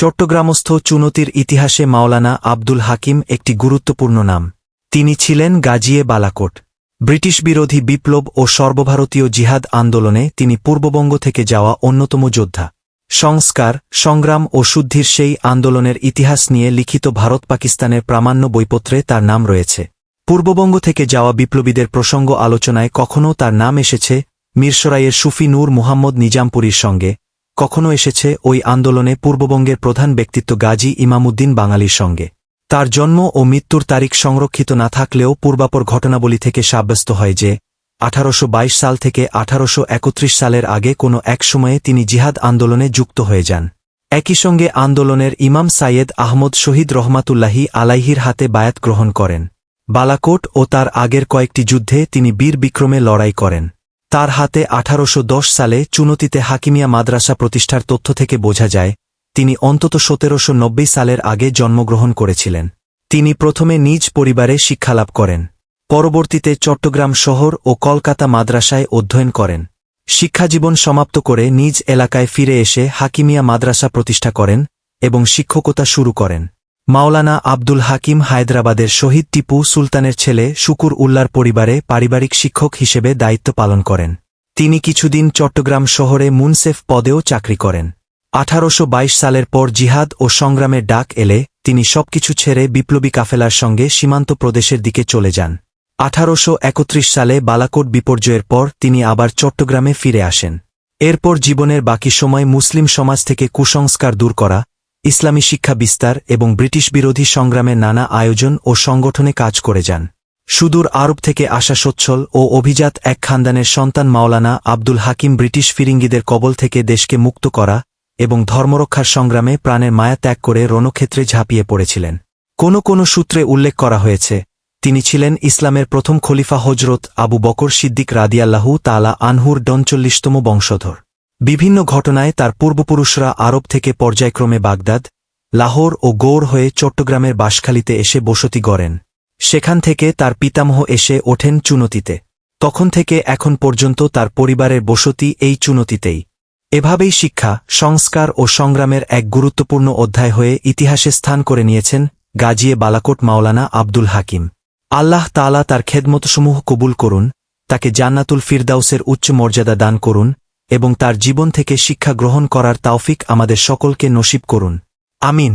চট্টগ্রামস্থ চুনতির ইতিহাসে মাওলানা আব্দুল হাকিম একটি গুরুত্বপূর্ণ নাম। তিনি ছিলেন গাজিয়ে বালাকোট। ব্রিটিশ বিরোধী বিপ্লব ও সর্বভারতীয় জিহাদ আন্দোলনে তিনি পূর্ববঙ্গ থেকে যাওয়া অন্যতম যোদ্ধা। সংস্কার, সংগ্রাম ও শুদ্ধির সেই আন্দোলনের ইতিহাস নিয়ে লিখিত ভারত পাকিস্তানের প্রামাণ্য বইপত্রে তার নাম রয়েছে। পূর্ববঙ্গ থেকে যাওয়া বিপ্লবীদের প্রসঙ্গ আলোচনায় কখনও তার নাম এসেছে মিরসরাইয়ের সুফি নূর মুহাম্মদ নিজামপুরীর সঙ্গে, কখনো এসেছে ওই আন্দোলনে পূর্ববঙ্গের প্রধান ব্যক্তিত্ব গাজী ইমামউদ্দিন বাঙালির সঙ্গে। তার জন্ম ও মৃত্যুর তারিখ সংরক্ষিত না থাকলেও পূর্বাপর ঘটনাবলী থেকে সাব্যস্ত হয় যে 1822 সাল থেকে 1831 সালের আগে কোনো এক সময়ে তিনি জিহাদ আন্দোলনে যুক্ত হয়ে যান। একই সঙ্গে আন্দোলনের ইমাম সাইয়েদ আহমদ শহীদ রহমাতুল্লাহি আলাইহির হাতে বায়াত গ্রহণ করেন। বালাকোট ও তার আগের কয়েকটি যুদ্ধে তিনি বীর বিক্রমে লড়াই করেন। তার হাতে 1810 সালে চুনতিতে হাকিমিয়া মাদ্রাসা প্রতিষ্ঠার তথ্য থেকে বোঝা যায় তিনি অন্তত 1790 সালের আগে জন্মগ্রহণ করেছিলেন। তিনি প্রথমে নিজ পরিবারে শিক্ষালাভ করেন। পরবর্তীতে চট্টগ্রাম শহর ও কলকাতা মাদ্রাসায় অধ্যয়ন করেন। শিক্ষাজীবন সমাপ্ত করে নিজ এলাকায় ফিরে এসে হাকিমিয়া মাদ্রাসা প্রতিষ্ঠা করেন এবং শিক্ষকতা শুরু করেন। মাওলানা আব্দুল হাকিম হায়দ্রাবাদের শহীদ টিপু সুলতানের ছেলে শুকুর উল্লার পরিবারে পারিবারিক শিক্ষক হিসেবে দায়িত্ব পালন করেন। তিনি কিছুদিন চট্টগ্রাম শহরে মুনসেফ পদেও চাকরি করেন। 1822 সালের পর জিহাদ ও সংগ্রামের ডাক এলে তিনি সবকিছু ছেড়ে বিপ্লবী কাফেলার সঙ্গে সীমান্ত প্রদেশের দিকে চলে যান। 1831 সালে বালাকোট বিপর্যয়ের পর তিনি আবার চট্টগ্রামে ফিরে আসেন। এরপর জীবনের বাকি সময় মুসলিম সমাজ থেকে কুসংস্কার দূর করা, ইসলামী শিক্ষা বিস্তার এবং ব্রিটিশ বিরোধী সংগ্রামের নানা আয়োজন ও সংগঠনে কাজ করে যান। সুদূর আরব থেকে আসা সচ্ছল ও অভিজাত এক খানদানের সন্তান মাওলানা আব্দুল হাকিম ব্রিটিশ ফিরিঙ্গিদের কবল থেকে দেশকে মুক্ত করা এবং ধর্মরক্ষার সংগ্রামে প্রাণের মায়া ত্যাগ করে রণক্ষেত্রে ঝাঁপিয়ে পড়েছিলেন। কোনো সূত্রে উল্লেখ করা হয়েছে তিনি ছিলেন ইসলামের প্রথম খলিফা হজরত আবু বকর সিদ্দিক রাদিয়াল্লাহু তাআলা আনহুর ৪৯তম বংশধর। বিভিন্ন ঘটনায় তার পূর্বপুরুষরা আরব থেকে পর্যায়ক্রমে বাগদাদ, লাহোর ও গৌড় হয়ে চট্টগ্রামের বাঁশখালীতে এসে বসতি গড়েন। সেখান থেকে তার পিতামহ এসে ওঠেন চুনতিতে। তখন থেকে এখন পর্যন্ত তার পরিবারের বসতি এই চুনতিতেই। এভাবেই শিক্ষা, সংস্কার ও সংগ্রামের এক গুরুত্বপূর্ণ অধ্যায় হয়ে ইতিহাসে স্থান করে নিয়েছেন গাজিয়ে বালাকোট মাওলানা আব্দুল হাকিম। আল্লাহ তাআলা তার খেদমতসমূহ কবুল করুন, তাকে জান্নাতুল ফিরদাউসের উচ্চ মর্যাদা দান করুন এবং তার জীবন থেকে শিক্ষা গ্রহণ করার তাওফিক আমাদের সকলকে নসিব করুন। আমিন।